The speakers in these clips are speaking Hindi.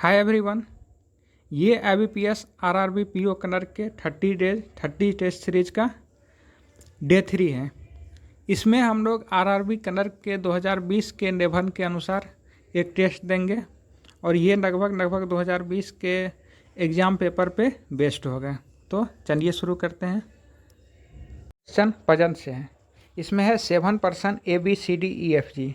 हाय एवरीवन, ये IBPS RRB PO कलर के 30 टेस्ट सीरीज का डे 3 है। इसमें हम लोग RRB कलर के 2020 के निबंध के अनुसार एक टेस्ट देंगे और ये लगभग 2020 के एग्ज़ाम पेपर पे बेस्ड होगा। तो चलिए शुरू करते हैं। क्वेश्चन पजल से है। इसमें है 7 पर्सन ABCDEFG,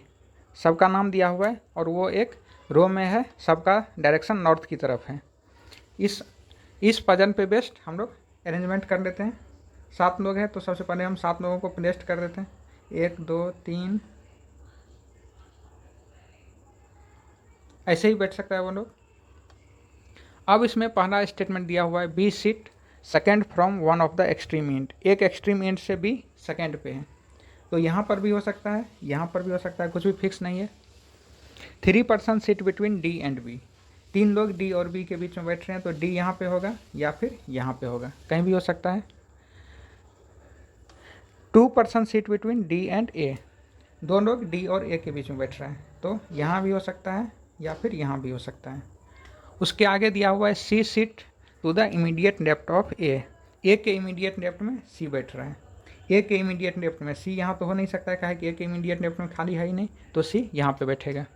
सबका नाम दिया हुआ है और वो एक रो में है, सबका डायरेक्शन नॉर्थ की तरफ है। इस पजल पे बेस्ड हम लोग अरेंजमेंट कर लेते हैं। 7 लोग हैं तो सबसे पहले हम 7 लोगों को प्लेस्ट कर देते हैं। 1 2 3 ऐसे ही बैठ सकता है वो लोग। अब इसमें पहला स्टेटमेंट दिया हुआ है, B seat second from one of the extreme end. एक एक्सट्रीम एंड से बी सेकेंड पे है, तो यहाँ पर भी हो सकता है, यहाँ पर भी हो सकता है, कुछ भी फिक्स नहीं है। 3 person seat between D and B. 3 लोग डी और बी के बीच में बैठ रहे हैं, तो डी यहाँ पे होगा या फिर यहाँ पे होगा, कहीं भी हो सकता है। 2 person seat between D and A. 2 लोग डी और ए के बीच में बैठ रहे हैं, तो यहाँ भी हो सकता है या फिर यहाँ भी हो सकता है। उसके आगे दिया हुआ है C seat to the immediate left of A. A के इमीडिएट लेफ्ट में सी बैठ रहा है। ए के इमीडिएट लेफ्ट में सी यहाँ तो हो नहीं सकता है, कहा कि ए के इमीडिएट लेफ्ट में खाली है ही नहीं, तो सी यहाँ पे बैठेगा।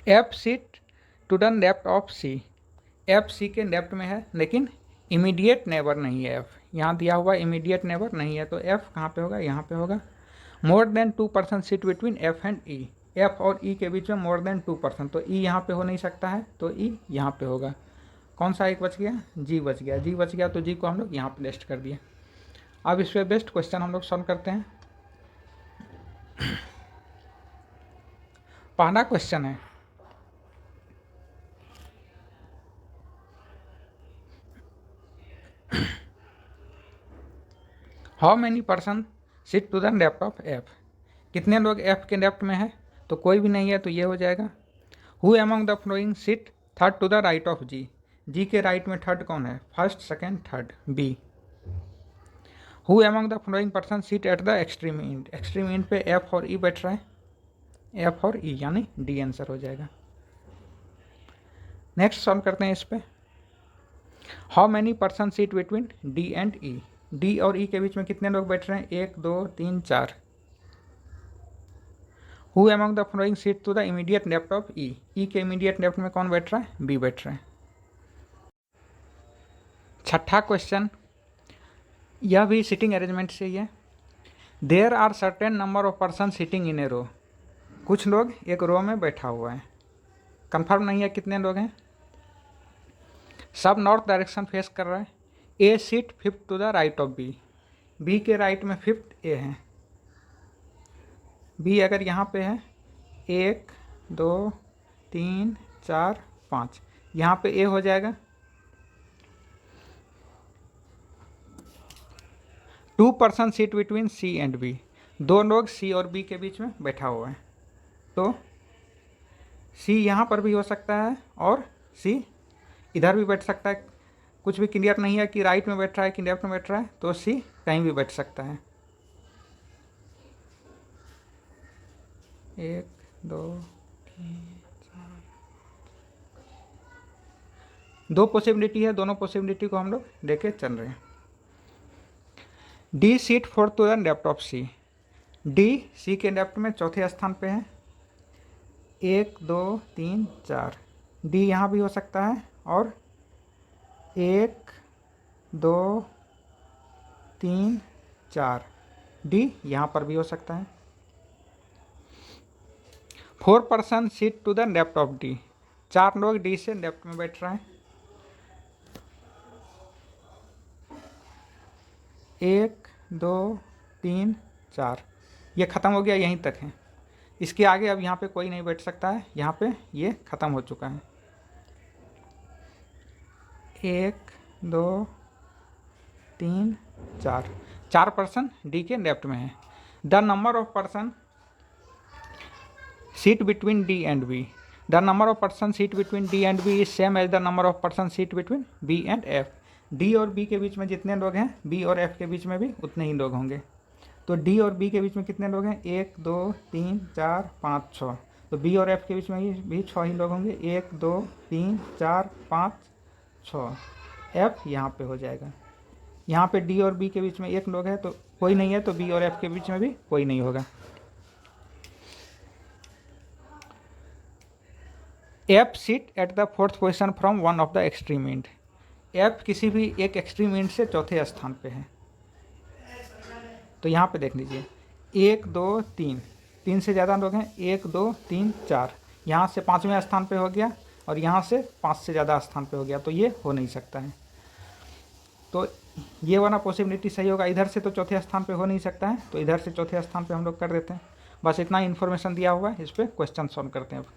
F seat to the left of C. F C के लेफ्ट में है लेकिन इमीडिएट नेबर नहीं है। एफ यहाँ दिया हुआ इमीडिएट नेबर नहीं है, तो एफ कहाँ पे होगा, यहाँ पे होगा। More than 2 person seat between F and E. F और ई के बीच में मोर देन 2 पर्सन, तो ई यहाँ पे हो नहीं सकता है, तो ई यहाँ पे होगा। कौन सा एक बच गया, जी बच गया। जी बच गया तो जी को हम लोग यहाँ पे लिस्ट कर दिया। अब इस पर बेस्ट क्वेश्चन हम लोग सॉल्व करते हैं। पहला क्वेश्चन है, how many person sit to the left of F. कितने लोग एफ के लेफ्ट में है, तो कोई भी नहीं है, तो ये हो जाएगा। Who among the following sit third to the right of G. G के राइट में थर्ड कौन है, first second third, B. Who among the following person seat at the extreme end. Extreme end पे एफ और ई बैठ रहा है, एफ और ई, यानी डी आंसर हो जाएगा। नेक्स्ट सॉल्व करते हैं इस पे। How many person seat between D and E. D और ई के बीच में कितने लोग बैठ रहे हैं, 1 2 3 4। Who among the following seat to the immediate left of E. E के इमीडिएट लेफ्ट में कौन बैठ रहा है, बी बैठ रहा है। छठा क्वेश्चन, यह भी सिटिंग अरेंजमेंट से ही है। There are certain number of person sitting in a row. कुछ लोग एक रो में बैठा हुआ है, कंफर्म नहीं है कितने लोग हैं। सब नॉर्थ डायरेक्शन फेस कर रहा है। A seat 5th to the right of B. B के राइट में 5th ए है। बी अगर यहाँ पे है 1 2 3 4 5, यहाँ पे ए हो जाएगा। 2 person seat between C and B. 2 लोग सी और बी के बीच में बैठा हुआ है, तो सी यहाँ पर भी हो सकता है और सी इधर भी बैठ सकता है। कुछ भी क्लियर नहीं है कि राइट में बैठ रहा है कि लेफ्ट में बैठ रहा है, तो सी कहीं भी बैठ सकता है। 1 2 3 4, 2 पॉसिबिलिटी है, दोनों पॉसिबिलिटी को हम लोग लेके चल रहे हैं। D seat 4th to the left of C. D C के लेफ्ट में चौथे स्थान पे है। 1 2 3 4, डी यहाँ भी हो सकता है और 1 2 3 4, डी यहाँ पर भी हो सकता है। 4 person seat to the left of D. 4 लोग डी से लेफ्ट में बैठ रहे हैं। 1 2 3 4, ये ख़त्म हो गया, यहीं तक है। इसके आगे अब यहाँ पे कोई नहीं बैठ सकता है, यहाँ पे ये ख़त्म हो चुका है। 1 2 3 4, 4 पर्सन डी के लेफ्ट में है। The number of person seat between D and B. The number of person seat between D and B is same as the number of person seat between B and F. D और बी के बीच में जितने लोग हैं, बी और एफ के बीच में भी उतने ही लोग होंगे। तो डी और बी के बीच में कितने लोग हैं, 1 2 3 4 5 6, तो बी और एफ के बीच में भी 6 ही लोग होंगे, 1 2 3 4 5 6। एफ यहाँ पे हो जाएगा। यहाँ पे डी और बी के बीच में 1 लोग है तो कोई नहीं है, तो बी और एफ के बीच में भी कोई नहीं होगा। F seat at the 4th position from one of the extreme and. F किसी भी एक एक्सट्रीम एंड से चौथे स्थान पे है। तो यहाँ पे देख लीजिए 1 2 3, 3 से ज़्यादा लोग हैं, 1 2 3 4, यहाँ से 5वें स्थान पे हो गया और यहाँ से 5 से ज़्यादा स्थान पे हो गया, तो ये हो नहीं सकता है। तो ये वाला पॉसिबिलिटी सही होगा। इधर से तो चौथे स्थान पे हो नहीं सकता है, तो इधर से चौथे स्थान पे हम लोग कर देते हैं। बस इतना इन्फॉर्मेशन दिया हुआ है, इस पर क्वेश्चन सॉल्व करते हैं अब।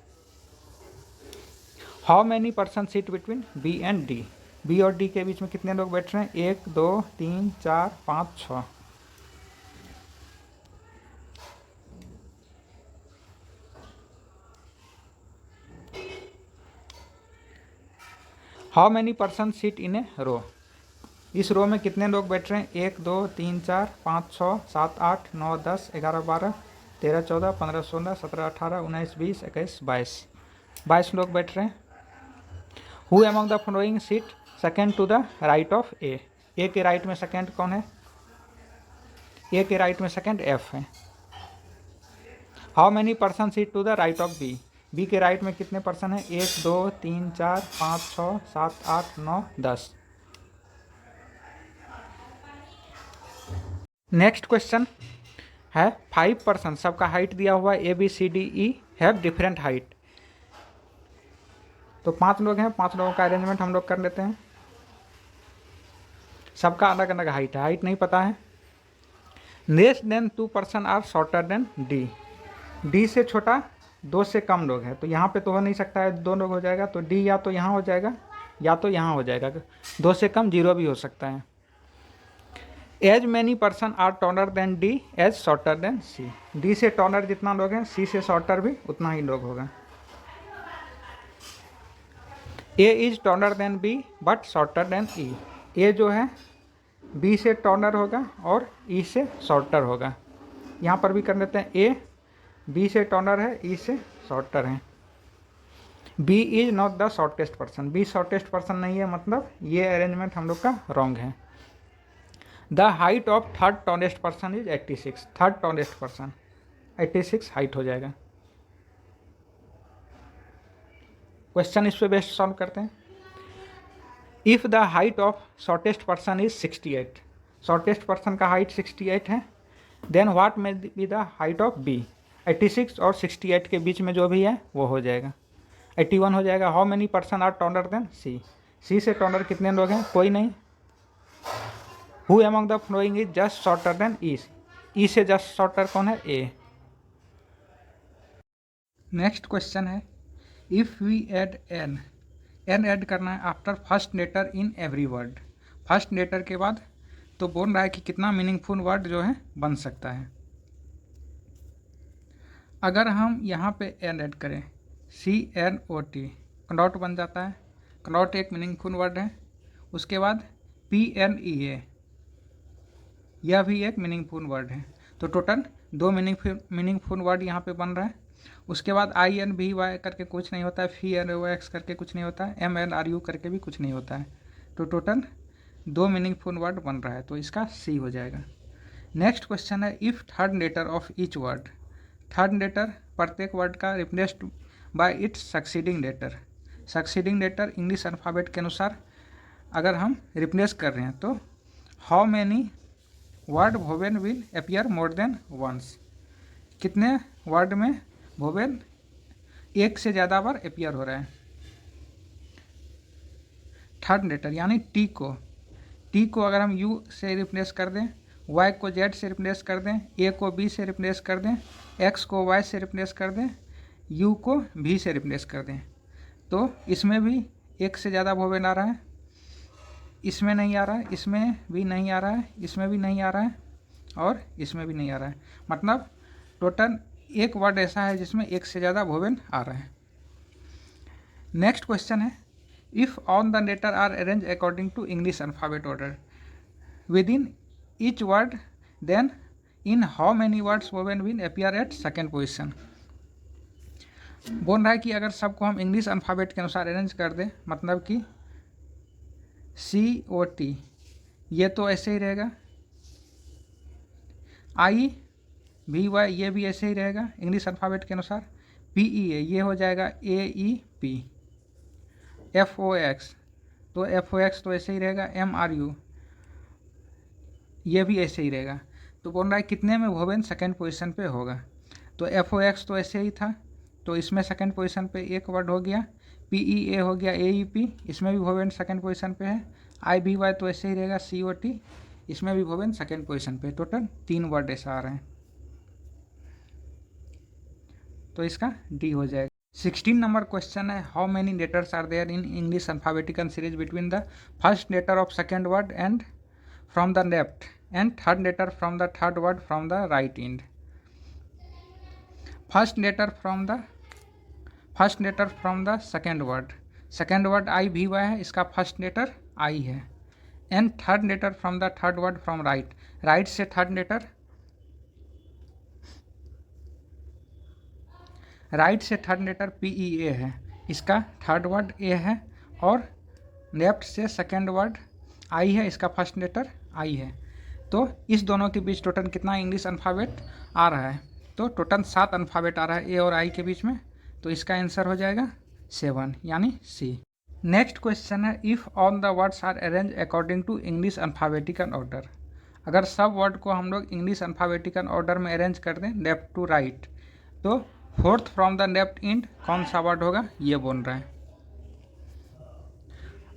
How many person seat between B and D. B और डी के बीच में कितने लोग बैठ रहे हैं, 1 2 3 4 5 6। How many person seat in a रो। इस रो में कितने लोग बैठ रहे हैं, 1 2 3 4 5 6 7 8 9 10 11 12 13 14 15 16 17 18 19 20 21 22 22 लोग बैठ रहे हैं। Who among the following seat second to the right of A. A के राइट में सेकेंड कौन है, ए के राइट में सेकेंड एफ है। How many person seat to the right of B. B के राइट में कितने पर्सन हैं, 1 2 3 4 5 6 7 8 9 10। नेक्स्ट क्वेश्चन है 5 पर्सन, सबका हाइट दिया हुआ है, A B C D E have different height. तो 5 लोग हैं, 5 लोगों का अरेंजमेंट हम लोग कर लेते हैं। सबका अलग अलग हाइट है, हाइट नहीं पता है। Less than 2 person are shorter than D. D से छोटा 2 से कम लोग हैं, तो यहाँ पे तो हो नहीं सकता है, 2 लोग हो जाएगा, तो डी या तो यहाँ हो जाएगा या तो यहाँ हो जाएगा। 2 से कम 0 भी हो सकता है। As many person are taller than D as shorter than C. D से टॉलर जितना लोग हैं, सी से शॉर्टर भी उतना ही लोग होगा। A is taller than B but shorter than E. A जो है बी से टॉलर होगा और ई से शॉर्टर होगा। यहाँ पर भी कर लेते हैं, ए बी से टॉलर है, ई से शॉर्टर है। B is not the shortest person. B shortest person नहीं है, मतलब ये अरेंजमेंट हम लोग का रॉन्ग है। The height of third tallest person is 86। Third tallest person 86 height हो जाएगा। क्वेश्चन इस पे बेस्ट सॉल्व करते हैं। If the height of shortest person is 68, shortest person का हाइट 68 है, then what may be the height of B. 86 और 68 के बीच में जो भी है वो हो जाएगा, 81 हो जाएगा। How many person are taller than C. C से टॉलर कितने लोग हैं, कोई नहीं। Who among the following is just shorter than E. E से जस्ट शॉर्टर कौन है, ए। नेक्स्ट क्वेश्चन है if we add N. N add करना है after first letter in every word. First letter के बाद तो बोल रहा है कि कितना मीनिंगफुल वर्ड जो है बन सकता है। अगर हम यहाँ पे एन ऐड करें, CNOT, क्लॉट बन जाता है। क्लॉट एक मीनिंगफुल वर्ड है। उसके बाद PNEA, यह भी एक मीनिंगफुल वर्ड है। तो टोटल 2 मीनिंगफुल वर्ड यहाँ पे बन रहा है। उसके बाद INVY करके कुछ नहीं होता है, FNOX करके कुछ नहीं होता है, MNRU करके भी कुछ नहीं होता है। तो टोटल 2 मीनिंगफुल वर्ड बन रहा है, तो इसका C हो जाएगा। नेक्स्ट क्वेश्चन है if third letter of each word. Third letter प्रत्येक वर्ड का replaced by its succeeding letter. Succeeding letter English alphabet के अनुसार अगर हम रिप्लेस कर रहे हैं तो how many word vowel will appear more than once. कितने वर्ड में वोवेल एक से ज़्यादा बार अपीयर हो रहा है। थर्ड लेटर यानी टी को अगर हम यू से रिप्लेस कर दें, वाई को जेड से रिप्लेस कर दें, ए को बी से रिप्लेस कर दें, एक्स को वाई से रिप्लेस कर दें, यू को भी से रिप्लेस कर दें, तो इसमें भी एक से ज़्यादा वोवेल आ रहा है। इसमें नहीं आ रहा है, इसमें भी नहीं आ रहा है, इसमें भी नहीं आ रहा है और इसमें भी नहीं आ रहा है। मतलब टोटल एक वर्ड ऐसा है जिसमें एक से ज़्यादा वोवेल आ रहा है। नेक्स्ट क्वेश्चन है if all the letter are arrange according to English alphabet order with in each word then in how many words vowel will appear at second position. बोल रहा है कि अगर सबको हम इंग्लिश अल्फ़ाबेट के अनुसार अरेंज कर दें, मतलब कि COT ये तो ऐसे ही रहेगा, IVY ये भी ऐसे ही रहेगा इंग्लिश अल्फ़ाबेट के अनुसार, PEA ये हो जाएगा AEP, FOX तो FOX तो ऐसे ही रहेगा, MRU ये भी ऐसे ही रहेगा। तो बोल रहा है कितने में वोवेन सेकेंड पोजीशन पे होगा, तो FOX तो ऐसे ही था, तो इसमें सेकेंड पोजीशन पे एक वर्ड हो गया, PEA हो गया AEP, इसमें भी वोवेन सेकेंड पोजीशन पे है, IVY तो ऐसे ही रहेगा COT, इसमें भी वोवेन सेकेंड पोजीशन पे। टोटल 3 वर्ड ऐसा आ रहे हैं, तो इसका D हो जाएगा। 16 नंबर क्वेश्चन है, how many letters are there in English alphabetical series between the first letter of second word and from the left end third letter from the third word from the right end. First letter from the second word IVY है, इसका फर्स्ट लेटर I है, and third letter from the third word from right से थर्ड लेटर, राइट से थर्ड लेटर PEA है, इसका थर्ड वर्ड A है, और लेफ्ट से सेकेंड वर्ड I है, इसका फर्स्ट लेटर I है। तो इस दोनों के बीच टोटल कितना इंग्लिश अल्फ़ाबेट आ रहा है, तो टोटल 7 अल्फ़ाबेट आ रहा है A और I के बीच में, तो इसका आंसर हो जाएगा 7 यानी C। नेक्स्ट क्वेश्चन है, if all the words are arrange according to English alphabetical order. अगर सब वर्ड को हम लोग इंग्लिश अल्फ़ाबेटिकल ऑर्डर में अरेंज कर दें लेफ्ट टू राइट, तो fourth from the left end कौन सा वर्ड होगा, ये बोल रहा है।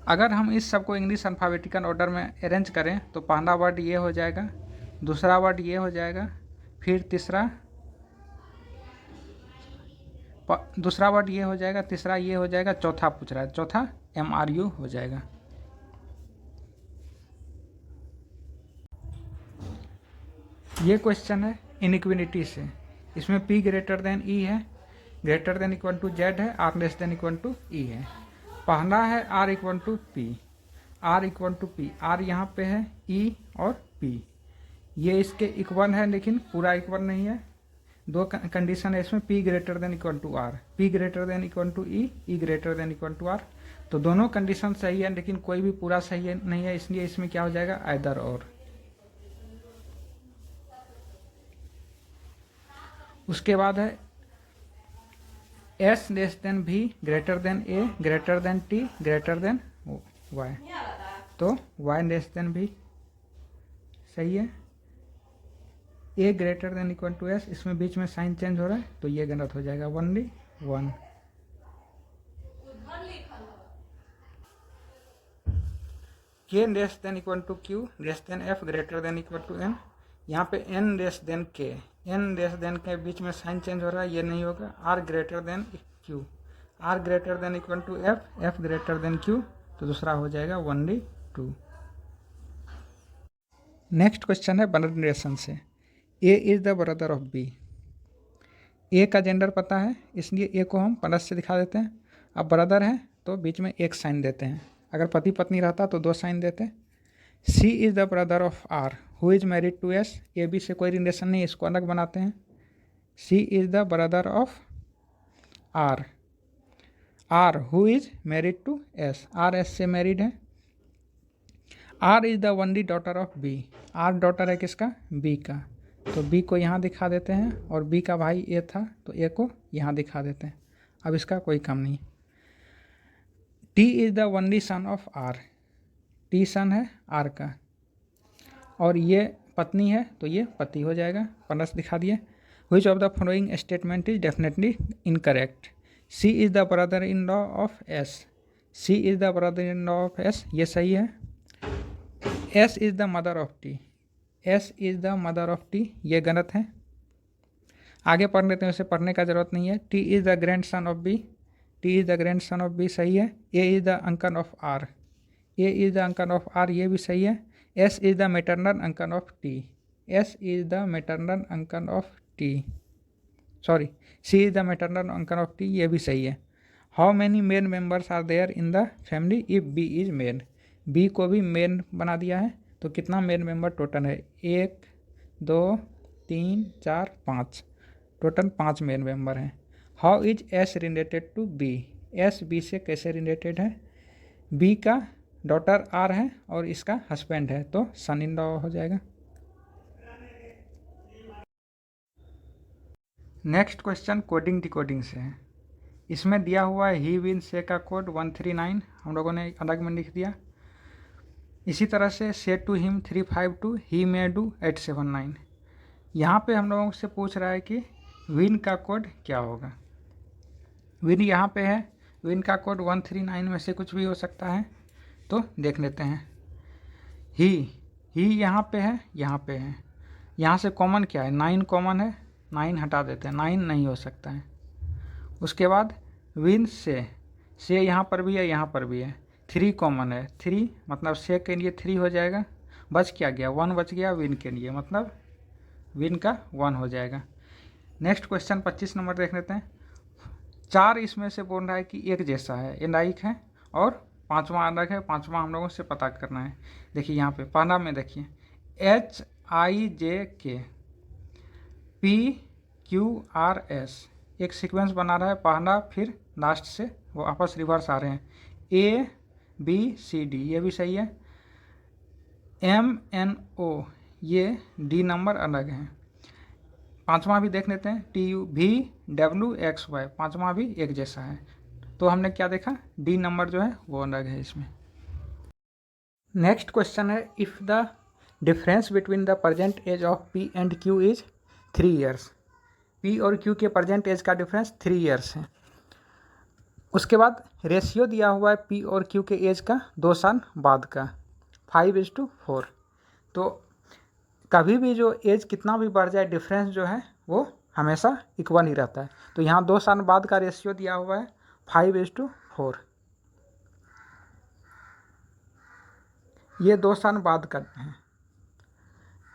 अगर हम इस सब को इंग्लिश अल्फ़ाबेटिकल ऑर्डर में अरेंज करें तो पहला वर्ड ये हो जाएगा, दूसरा वर्ड ये हो जाएगा, फिर दूसरा वर्ड ये हो जाएगा, तीसरा ये हो जाएगा, चौथा पूछ रहा है, चौथा MRU हो जाएगा। ये क्वेश्चन है इनइक्विनिटी से, इसमें P ग्रेटर देन E है, greater than equal to Z है, R less than equal to E है। पहला है R equal to P, R यहाँ पे है, E और P ये इसके इक्वल है, लेकिन पूरा इक्वल नहीं है। दो कंडीशन है इसमें, P greater than equal to R, P greater than equal to E, E greater than equal to R। तो दोनों कंडीशन सही है, लेकिन कोई भी पूरा सही नहीं है, इसलिए इसमें क्या हो जाएगा, आइदर और। उसके बाद है S less than V greater than A greater than T greater than Y, तो Y लेस देन V सही है, A greater than equal to S, इसमें बीच में साइन चेंज हो रहा है, तो ये गलत हो जाएगा, only 1। K less than equal to Q less than F greater than equal to N, यहाँ पे N लेस देन K बीच में साइन चेंज हो रहा है, ये नहीं होगा। R greater than Q, R greater than equal to F greater than Q, तो दूसरा हो जाएगा ओनली 2। नेक्स्ट क्वेश्चन है ब्लड रिलेशन से, A is the brother of B। A का जेंडर पता है, इसलिए A को हम प्लस से दिखा देते हैं। अब ब्रदर है तो बीच में एक साइन देते हैं, अगर पति पत्नी रहता तो 2 साइन देते। C is the brother of R who is married to S, A B से कोई रिलेशन नहीं, इसको अलग बनाते हैं। C is the brother of R who is married to S, R S से मैरिड है। R is the only daughter of B, R daughter है किसका, B का, तो B को यहाँ दिखा देते हैं, और B का भाई A था तो A को यहाँ दिखा देते हैं। अब इसका कोई काम नहीं। T is the only son of R, T सन है R का, और ये पत्नी है तो ये पति हो जाएगा, प्लस दिखा दिए। Which of the following statement is definitely incorrect. C is the brother in law of S, C is the brother in law of S, ये सही है। S is the mother of T, S is the mother of T, ये गलत है। आगे पढ़ लेते हैं, उसे पढ़ने का ज़रूरत नहीं है। T is the grandson of B, T is the grandson of B सही है। A is the uncle of R, A is the uncle of R, ये भी सही है। S is the maternal uncle of T, S is the maternal uncle of T, sorry C is the maternal uncle of T, ये भी सही है। How many male members are there in the family if B is male, B को भी मेल बना दिया है, तो कितना मेल मेंबर टोटल है, 1 2 3 4 5, टोटल 5 मेल मेंबर हैं। How is S related to B, S B से कैसे रिलेटेड है, बी का डॉटर आर है और इसका हस्बैंड है तो सन इन लॉ हो जाएगा। नेक्स्ट क्वेश्चन कोडिंग डिकोडिंग से है। इसमें दिया हुआ है ही विन से का कोड 139 हम लोगों ने अलग में लिख दिया। इसी तरह से to him 352 he may do 879। यहाँ पे हम लोगों से पूछ रहा है कि विन का कोड क्या होगा। विन यहाँ पे है, विन का कोड 139 में से कुछ भी हो सकता है, तो देख लेते हैं। ही यहाँ पे है, यहाँ पे है, यहाँ से कॉमन क्या है, 9 कॉमन है, 9 हटा देते हैं, 9 नहीं हो सकता है। उसके बाद विन से यहाँ पर भी है, यहाँ पर भी है, 3 कॉमन है, 3 मतलब से के लिए 3 हो जाएगा, बच क्या गया, 1 बच गया विन के लिए, मतलब विन का 1 हो जाएगा। नेक्स्ट क्वेश्चन 25 नंबर देख लेते हैं। 4 इसमें से बोल रहा है कि एक जैसा है, ये लाइक है, और 5वां अलग है, 5वां हम लोगों से पता करना है। देखिए यहाँ पे पहला में देखिए HIJK PQRS एक सीक्वेंस बना रहा है, पहला फिर लास्ट से वो आपस रिवर्स आ रहे हैं। ABCD ये भी सही है। MNO ये D नंबर अलग है। 5वां भी देख लेते हैं TUVWXY 5वां भी एक जैसा है। तो हमने क्या देखा, D नंबर जो है वो अलग है इसमें। नेक्स्ट क्वेश्चन है if the difference between the present age of P and Q is 3 years. P और Q के प्रेजेंट एज का डिफरेंस 3 ईयर्स है। उसके बाद रेशियो दिया हुआ है P और Q के एज का 2 साल बाद का 5:4। तो कभी भी जो एज कितना भी बढ़ जाए, डिफरेंस जो है वो हमेशा इक्वल ही रहता है। तो यहाँ 2 साल बाद का रेशियो दिया हुआ है 5:4, ये 2 साल बाद का है।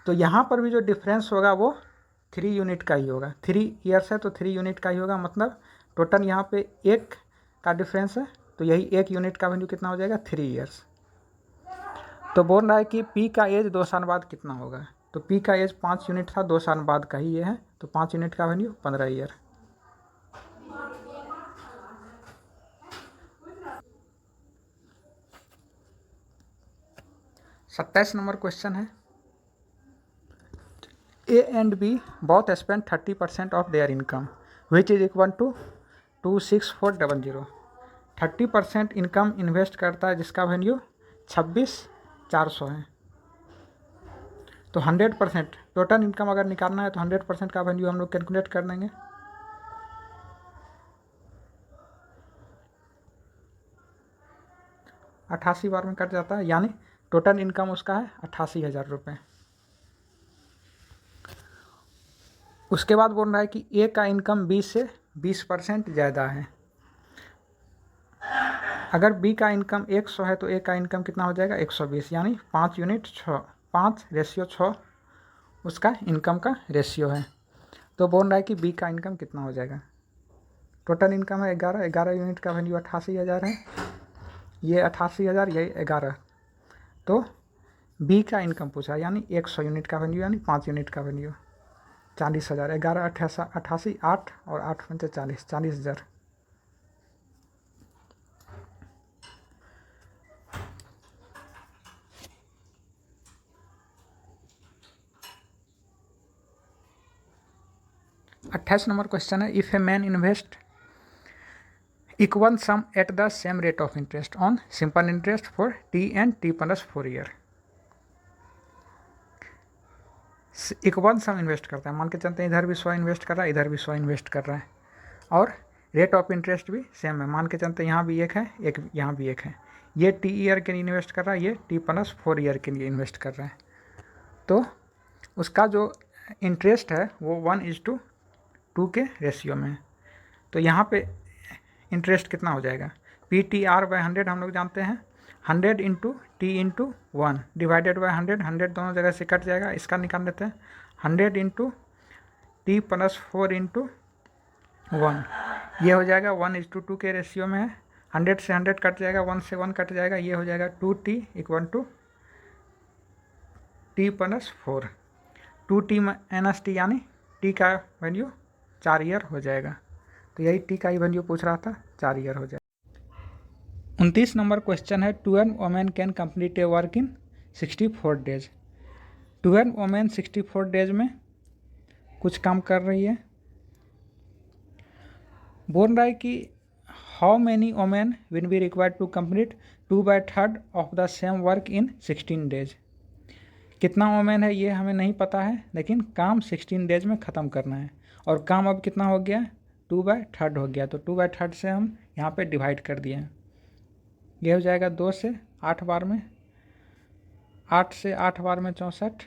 तो यहाँ पर भी जो डिफरेंस होगा वो 3 यूनिट का ही होगा। 3 ईयर्स है तो 3 यूनिट का ही होगा, मतलब टोटल यहाँ पे 1 का डिफरेंस है, तो यही 1 यूनिट का वैल्यू कितना हो जाएगा, 3 ईयर्स। तो बोल रहा है कि P का एज 2 साल बाद कितना होगा। तो P का एज 5 यूनिट था, 2 साल बाद का ही ये है, तो 5 यूनिट का वैल्यू 15 ईयर। सत्ताईस नंबर क्वेश्चन है A and B both spend 30% of their income which is equal to 26400। 30% income invest करता है जिसका वैल्यू 26,400 है। तो 100% टोटल इनकम अगर निकालना है तो 100% का वैल्यू हम लोग कैलकुलेट कर देंगे। अट्ठासी बार में कट जाता है, यानी टोटल इनकम उसका है 88,000 रुपये। उसके बाद बोल रहा है कि A का इनकम B से 20% ज़्यादा है। अगर B का इनकम 100 है तो A का इनकम कितना हो जाएगा, 120, यानी 5 यूनिट 6, 5:6 उसका इनकम का रेशियो है। तो बोल रहा है कि B का इनकम कितना हो जाएगा। टोटल इनकम है 11 यूनिट का वैल्यू 88,000 है, ये 88,000, ये 11। तो B का इनकम पूछा, यानी 100 यूनिट का वैल्यू, यानी 5 यूनिट का वैल्यू 40,000। 11 88 8 और 8 पंचे 40, 40,000। अट्ठाईस नंबर क्वेश्चन है if a man invest equal some at the same rate of interest on simple interest for T and T+4 year. Equal some invest करता है, मान के चलते हैं इधर भी 100 इन्वेस्ट कर रहा है, इधर भी 100 इन्वेस्ट कर रहा है, और रेट ऑफ इंटरेस्ट भी सेम है। मान के चलते हैं यहाँ भी एक है, एक यहाँ भी एक है। ये T ईयर के लिए इन्वेस्ट कर रहा है, ये T+4 ईयर के लिए इन्वेस्ट कर रहा है। तो उसका जो इंटरेस्ट है वो 1:2 के रेशियो में है। तो यहाँ पे इंटरेस्ट कितना हो जाएगा, PTR/100 हम लोग जानते हैं, 100 × T/1 डिवाइडेड बाय 100, 100 दोनों जगह से कट जाएगा, इसका निकाल लेते हैं। 100 × T+4 × 1 ये हो जाएगा 1:2 के रेशियो में है। 100 से 100 कट जाएगा, 1 से 1 कट जाएगा, ये हो जाएगा 2T = T+4। 2T - T यानी T का वैल्यू 4 ईयर हो जाएगा। तो यही टी का ही वैल्यू पूछ रहा था, 4 ईयर हो जाए। 29 नंबर क्वेश्चन है, 2 women can complete A work in 64 days. 2 women 64 days में कुछ काम कर रही है। बोल रहा है कि how many women will be required to complete 2/3 of the same work in 16 days. कितना वोमेन है ये हमें नहीं पता है, लेकिन काम 16 डेज में ख़त्म करना है। और काम अब कितना हो गया, 2/3 हो गया। तो 2/3 से हम यहाँ पे डिवाइड कर दिए हैं। ये हो जाएगा 2 से 8 बार में, 8 से 8 बार में 64,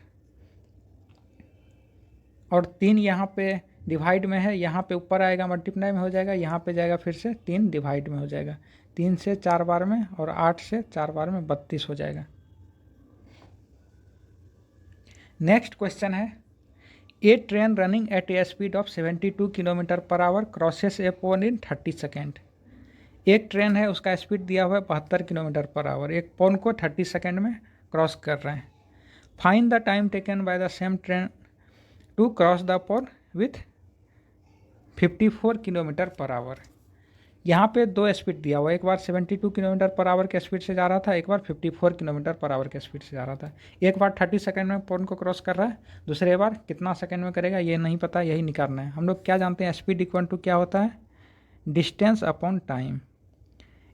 और 3 यहाँ पे डिवाइड में है, यहाँ पे ऊपर आएगा मल्टीप्लाई में हो जाएगा, यहाँ पे जाएगा फिर से 3 डिवाइड में हो जाएगा। 3 से 4 बार में और 8 से 4 बार में 32 हो जाएगा। नेक्स्ट क्वेश्चन है, a train running at a speed of 72 kilometre per hour crosses a pole in 30 second. एक ट्रेन है, उसका स्पीड दिया हुआ है 72 किलोमीटर पर आवर, एक पोल को 30 सेकेंड में क्रॉस कर रहे हैं। Find the time taken by the same train to cross the pole with 54 kilometre per hour. यहाँ पे 2 स्पीड दिया हुआ है, एक बार 72 किलोमीटर पर आवर के स्पीड से जा रहा था, एक बार 54 किलोमीटर पर आवर के स्पीड से जा रहा था। एक बार 30 सेकंड में पोल को क्रॉस कर रहा है, दूसरे बार कितना सेकंड में करेगा ये नहीं पता, यही निकालना है। हम लोग क्या जानते हैं, स्पीड इक्वल टू क्या होता है, डिस्टेंस अपॉन टाइम।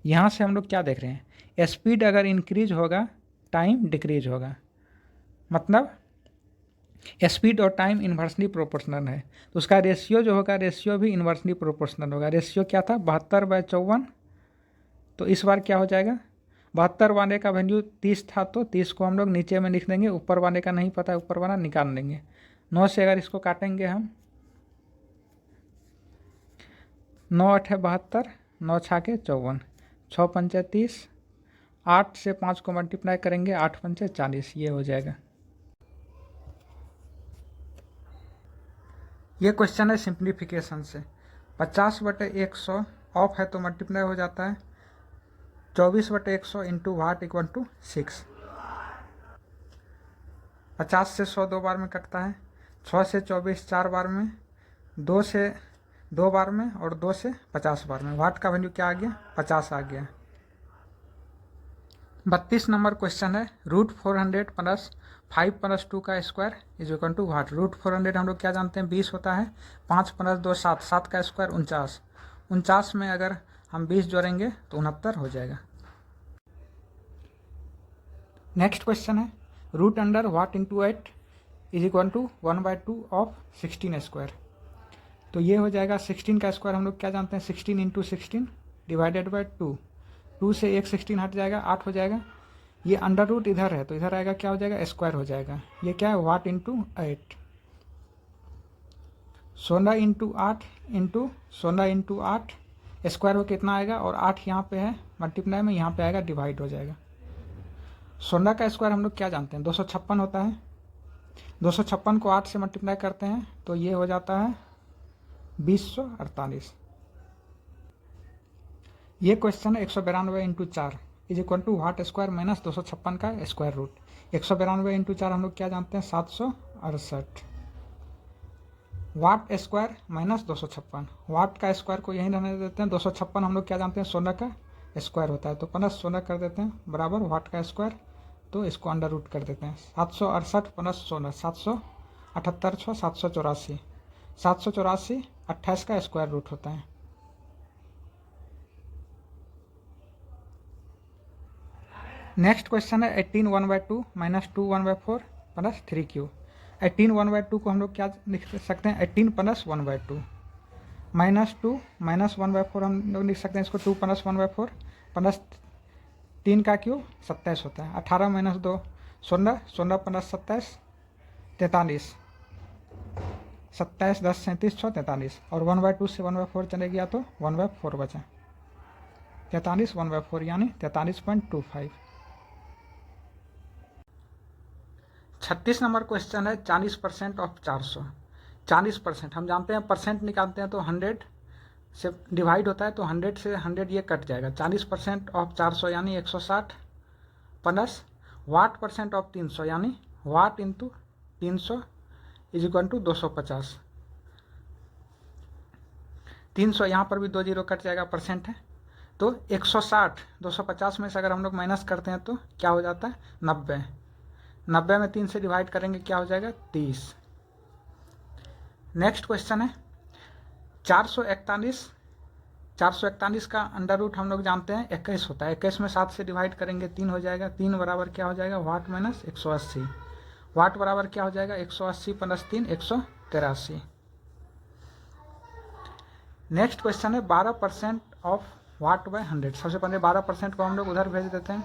यहाँ से हम लोग क्या देख रहे हैं, स्पीड अगर इंक्रीज होगा टाइम डिक्रीज होगा, मतलब स्पीड और टाइम इन्वर्सली प्रोपोर्शनल है, तो उसका रेशियो जो होगा, रेशियो भी इन्वर्सली प्रोपोर्शनल होगा। रेशियो क्या था, 72/54। तो इस बार क्या हो जाएगा, 72 वाले का वैल्यू 30 था, तो 30 को हम लोग नीचे में लिख देंगे, ऊपर वाले का नहीं पता है, ऊपर वाला निकाल लेंगे। 9 से अगर इसको काटेंगे हम, 9 8 है 72, 9 6 के 54, 6 पंचे 30, 8 से 5 को मल्टीप्लाई करेंगे, 8 पंचे 40, ये हो जाएगा। ये क्वेश्चन है सिंप्लीफिकेशन से। 50/100 ऑफ है तो मल्टीप्लाई हो जाता है 24/100 इंटू वाट इक्वल टू 6। 50 से 100 2 बार में कटता है, 6 से 24 4 बार में, 2 से 2 बार में और 2 से 50 बार में। वाट का वैल्यू क्या आ गया, 50 आ गया। 32 नंबर क्वेश्चन है, √400 + 5 + 2 का स्क्वायर इज इक्वल टू वाट। √400 हम लोग क्या जानते हैं, 20 होता है, 5 + 2 7, 7 का स्क्वायर 49, 49 में अगर हम 20 जोड़ेंगे तो 69 हो जाएगा। नेक्स्ट क्वेश्चन है, √root what × 8 is equal to 1/2 of 16 square. तो ये हो जाएगा 16 का स्क्वायर हम लोग क्या जानते हैं, 16 × 16 डिवाइडेड बाई 2, 2 से एक 16 हट जाएगा, 8 हो जाएगा। ये अंडर रूट इधर है तो इधर आएगा क्या हो जाएगा, स्क्वायर हो जाएगा। ये क्या है, वाट × 8, 16 × 8 इंटू 16 × 8 स्क्वायर हो कितना आएगा, और 8 यहाँ पे है मल्टीप्लाई में, यहाँ पे आएगा डिवाइड हो जाएगा। 16 का स्क्वायर हम लोग क्या जानते हैं, 256 होता है। 256 को 8 से मल्टीप्लाई करते हैं तो ये हो जाता है 2048। ये क्वेश्चन है 192 × 4 is equal to what square minus 256 का स्क्वायर रूट। 192 × 4 हम लोग क्या जानते हैं, 768। वाट स्क्वायर माइनस 256, वाट का स्क्वायर को यहीं रहने देते हैं। 256 हम लोग क्या जानते हैं, 16 का स्क्वायर होता है, तो प्लस 16 कर देते हैं बराबर वाट का स्क्वायर, तो इसको अंडर रूट कर देते हैं। 768 + 16, 778 6 784, 784 28 का स्क्वायर रूट होता है। नेक्स्ट क्वेश्चन है 18 1/2 - 2 1/4 + 3q। 18 1/2 को हम लोग क्या लिख सकते हैं, 18 + 1/2 -2 -1/4 हम लोग लिख सकते हैं इसको, 2 + 1/4 प्लस 3 का क्यूब 27 होता है। 18 - 2 16, 16 + 27 43, 27 10 37 6 43, और 1/2 से 1/4 चले गया तो 1/4 बचा, 43 1/4 यानी 43.25। 36 नंबर क्वेश्चन है, 40% ऑफ 400। 40% हम जानते हैं, परसेंट निकालते हैं तो 100 से डिवाइड होता है, तो 100 से 100 ये कट जाएगा। 40% ऑफ 400 यानी 160 प्लस वाट परसेंट ऑफ 300 यानी वाट × 300 इज इक्वल टू 250। 300 यहाँ पर भी 2 जीरो कट जाएगा, परसेंट है, तो 160 250 में से अगर हम लोग माइनस करते हैं तो क्या हो जाता है 90। 90 में 3 से डिवाइड करेंगे क्या हो जाएगा 30। नेक्स्ट क्वेश्चन है 441। 441 का अंडर रूट हम लोग जानते हैं 21 होता है। 21 में 7 से डिवाइड करेंगे 3 हो जाएगा। 3 बराबर क्या हो जाएगा वाट माइनस 180। वाट बराबर क्या हो जाएगा 180 प्लस 3 183। नेक्स्ट क्वेश्चन है 12% ऑफ वाट बाय 100। सबसे पहले 12% को हम लोग उधर भेज देते हैं,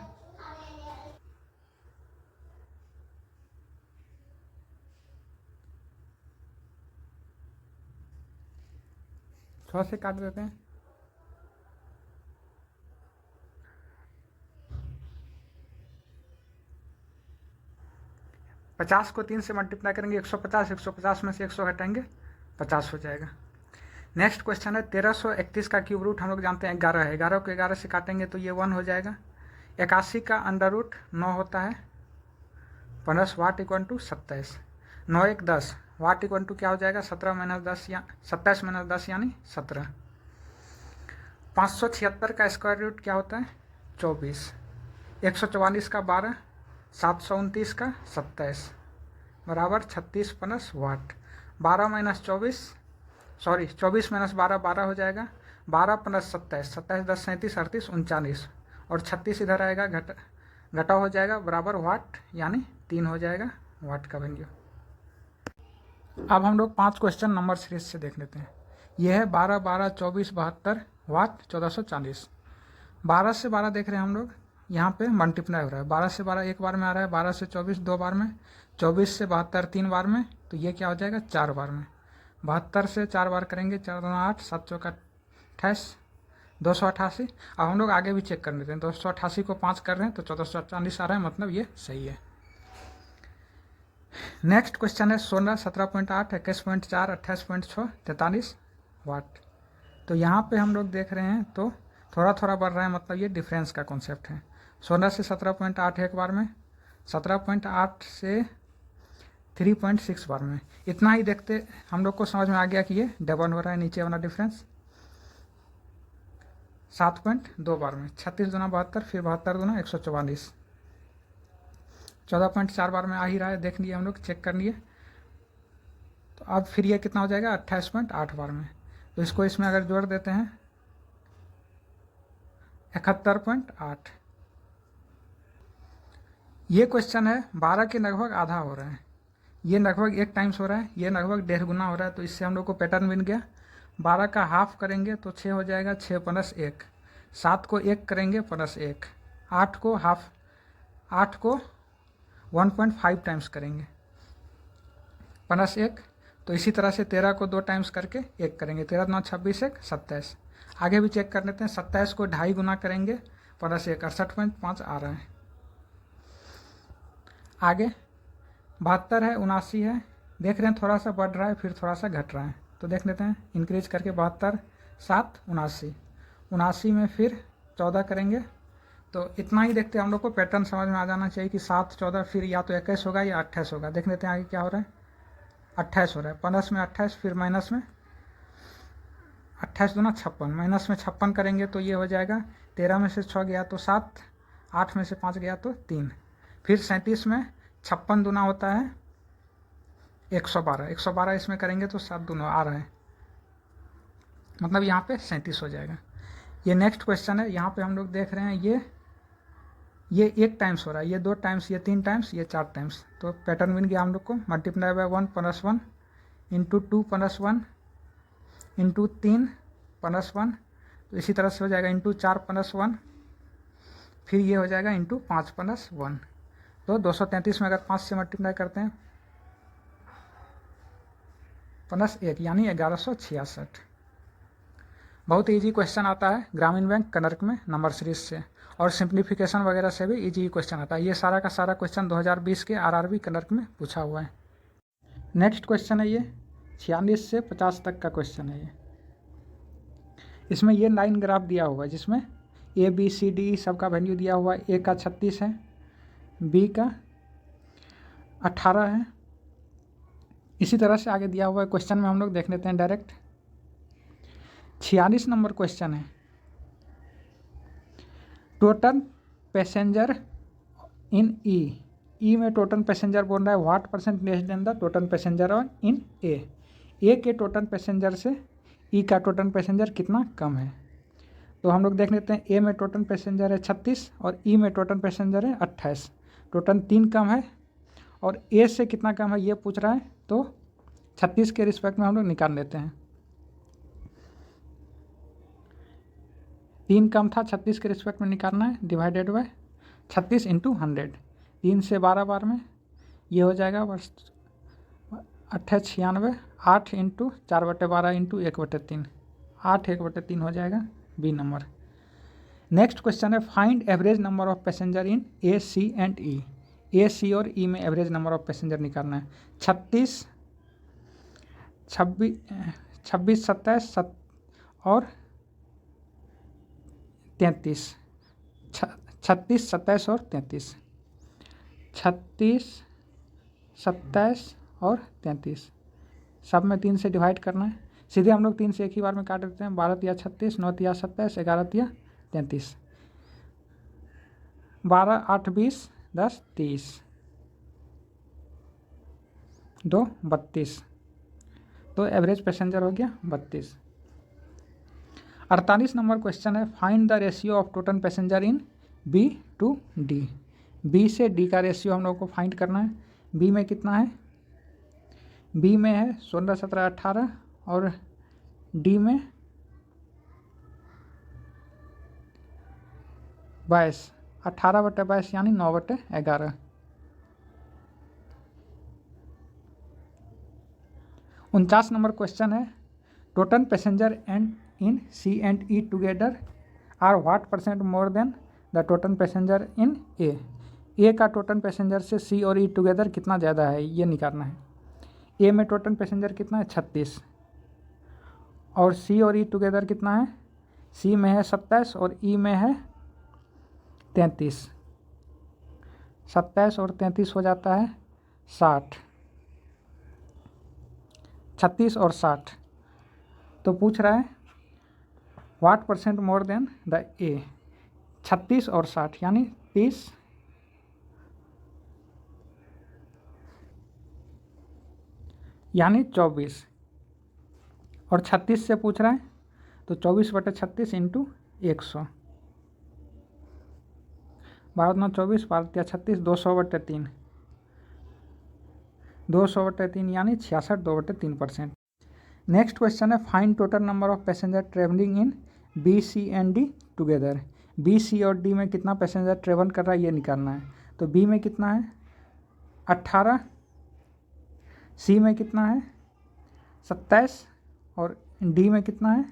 थोड़ा से काट देते हैं। पचास को 3 से मल्टीप्लाई करेंगे 150। 150 में से 100 हटाएंगे 50 हो जाएगा। नेक्स्ट क्वेश्चन है 1331 का क्यूब रूट हम लोग जानते हैं 11 है। 11 को 11 से काटेंगे तो ये 1 हो जाएगा। 81 का अंडर रूट 9 होता है plus what equal to 27। 9 1 10 what equal to क्या हो जाएगा 17 माइनस 10 या 27 माइनस 10 यानी 17। 576 का स्क्वायर रूट क्या होता है 24। 144 का 12। 729 का 27 बराबर 36 प्लस वाट। 12 माइनस 24 24 माइनस 12 12 हो जाएगा। 12 प्लस 27 27 10 37 38 39 और 36 इधर आएगा घटा हो जाएगा बराबर वाट यानी 3 हो जाएगा वाट का वैल्यू। अब हम लोग 5 क्वेश्चन नंबर सीरीज से देख लेते हैं। यह है 12 12 24 72 वाट 1440। 12 से 12 देख रहे हैं हम लोग, यहाँ पे मल्टीप्लाई हो रहा है। 12 से 12 एक बार में आ रहा है, 12 से 24 दो बार में, 24 से 72 तीन बार में, तो ये क्या हो जाएगा 4 बार में। 72 से 4 बार करेंगे 4 2 8 7 चौका 28 288। अब हम लोग आगे भी चेक कर लेते हैं। 288 को 5 कर रहे हैं तो 1440 आ रहा है, मतलब ये सही है। नेक्स्ट क्वेश्चन है 16 17.8 21.4 28.6 43 वाट। तो यहाँ पे हम लोग देख रहे हैं तो थोड़ा थोड़ा बढ़ रहा है, मतलब ये डिफरेंस का कॉन्सेप्ट है। 16 से 17.8 एक बार में, 17.8 से 3.6 बार में। इतना ही देखते हम लोग को समझ में आ गया कि ये डबल हो रहा है नीचे वाला डिफरेंस। 7.2 बार में, 36 दूना 72 फिर 72 दूना 144। 14.4 बार में आ ही रहा है, देख लिए हम लोग, चेक कर लिए। तो अब फिर ये कितना हो जाएगा 28.8 बार में। तो इसको इसमें अगर जोड़ देते हैं 71.8। ये क्वेश्चन है 12 के लगभग आधा हो रहा है, ये लगभग 1 टाइम्स हो रहा है, ये लगभग 1.5 गुना हो रहा है। तो इससे हम लोग को पैटर्न मिल गया। 12 का हाफ करेंगे तो 6 हो जाएगा, 6 प्लस 1। 7 को 1 करेंगे प्लस 1। 8 को हाफ, 8 को 1.5 टाइम्स करेंगे प्लस 1। तो इसी तरह से 13 को 2 टाइम्स करके 1 करेंगे, 13 9 26 1 27। आगे भी चेक कर लेते हैं। 27 को 2.5 गुना करेंगे प्लस 1 68.5 आ रहा है। आगे 72 है 79 है, देख रहे हैं थोड़ा सा बढ़ रहा है फिर थोड़ा सा घट रहा है। तो देख लेते हैं इंक्रीज करके 72 7 79। 79 में फिर 14 करेंगे। तो इतना ही देखते हैं, हम लोग को पैटर्न समझ में आ जाना चाहिए कि 7 14 फिर या तो 21 होगा या 28 होगा। देख लेते हैं आगे क्या हो रहा है। 28 हो रहा है, प्लस में 28 फिर माइनस में 28 दूना 56, माइनस में 56 करेंगे तो ये हो जाएगा 13 में से 6 गया तो 7, 8 में से 5 गया तो 3, फिर 37 में 56 दूना होता है 112, 112 इसमें करेंगे तो 7 दूना आ रहा है, मतलब यहाँ पे 37 हो जाएगा। ये नेक्स्ट क्वेश्चन है, यहाँ पे हम लोग देख रहे हैं ये 1 टाइम्स हो रहा है, ये 2 टाइम्स, ये 3 टाइम्स, ये 4 टाइम्स। तो पैटर्न मिल गया हम लोग को। Multiply by 1 plus 1 into 2 plus 1 into 3 plus 1, तो इसी तरह से हो जाएगा इंटू 4 प्लस 1, फिर ये हो जाएगा इंटू 5 प्लस 1। तो 233 में अगर 5 से मल्टीप्लाई करते हैं प्लस 1 यानी 1166। बहुत ईजी क्वेश्चन आता है ग्रामीण बैंक कनर्क में नंबर सीरीज से, और सिंप्लीफिकेशन वगैरह से भी ईजी क्वेश्चन आता है। ये सारा का सारा क्वेश्चन 2020 के आरआरबी कनर्क में पूछा हुआ है। नेक्स्ट क्वेश्चन है ये 46 से 50 तक का क्वेश्चन है ये। इसमें ये लाइन ग्राफ दिया हुआ है जिसमें ए बी सी डी सब का वैल्यू दिया हुआ है। ए का 36 है, बी का 18 है, इसी तरह से आगे दिया हुआ है। क्वेश्चन में हम लोग देख लेते हैं डायरेक्ट। 46 नंबर क्वेश्चन है, टोटल पैसेंजर इन ई में टोटल पैसेंजर बोल रहा है what percent less than the total passenger on in A के टोटल पैसेंजर से ई का टोटल पैसेंजर कितना कम है। तो हम लोग देख लेते हैं, ए में टोटल पैसेंजर है 36 और ई में टोटल पैसेंजर है 28, टोटल 3 कम है और ए से कितना कम है ये पूछ रहा है। तो 36 के रिस्पेक्ट में हम लोग निकाल लेते हैं, 3 कम था 36 के रिस्पेक्ट में निकालना है, डिवाइडेड बाय 36 इंटू 100, 3 से 12 बार में ये हो जाएगा बस 98, 8 इंटू 4/12 इंटू 1/3, 8 1/3 हो जाएगा बी नंबर। नेक्स्ट क्वेश्चन है, find average number of passenger in A C and E. A C और ई में एवरेज नंबर ऑफ पैसेंजर निकालना है। 26, 27 और 33, 36, 27 और 33, 36, 27 और 33, सब में 3 से डिवाइड करना है। सीधे हम लोग 3 से एक ही बार में काट देते हैं, 12 या 36, 9 या 27, 11 या 33, 12, 8, 20, 10, 30, 2, 32, तो एवरेज पैसेंजर हो गया 32। 48 नंबर क्वेश्चन है, find the ratio of total passenger in B to D. B से डी का रेशियो हम लोग को फाइंड करना है। बी में कितना है, बी में है 16, 17, 18 और डी में 22, 18/22 यानी 9/11। 49 नंबर क्वेश्चन है, total passenger and in C and E together are what percent more than the total passenger in A का टोटल पैसेंजर से सी और ई टुगेदर कितना ज़्यादा है ये निकालना है। ए में टोटल पैसेंजर कितना है 36 और सी और ई टुगेदर कितना है, सी में है 27 और ई में है 33, 27 और 33 हो जाता है 60, 36 और 60। तो पूछ रहा है what percent more than the ए, 36 और 60 यानी 30, यानी 24 और 36 से पूछ रहा है तो 24/36 इंटू 100, 12 24, 12 36, 200/3, 200/3 यानी 66, 2/3%। नेक्स्ट क्वेश्चन है, find total number of passenger travelling in B C and D together. B C और डी में कितना पैसेंजर ट्रेवल कर रहा है ये निकालना है। तो बी में कितना है 18, सी में कितना है 27 और डी में कितना है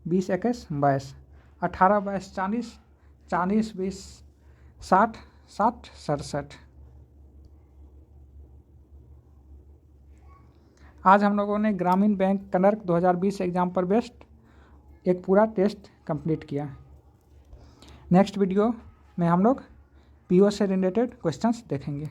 20, 21, 22, 18, 22, 40, 40, 20, 60, 60, 67। आज हम लोगों ने ग्रामीण बैंक क्लर्क 2020 एग्ज़ाम पर बेस्ड एक पूरा टेस्ट कंप्लीट किया। नेक्स्ट वीडियो में हम लोग पीओ से रिलेटेड क्वेश्चंस देखेंगे।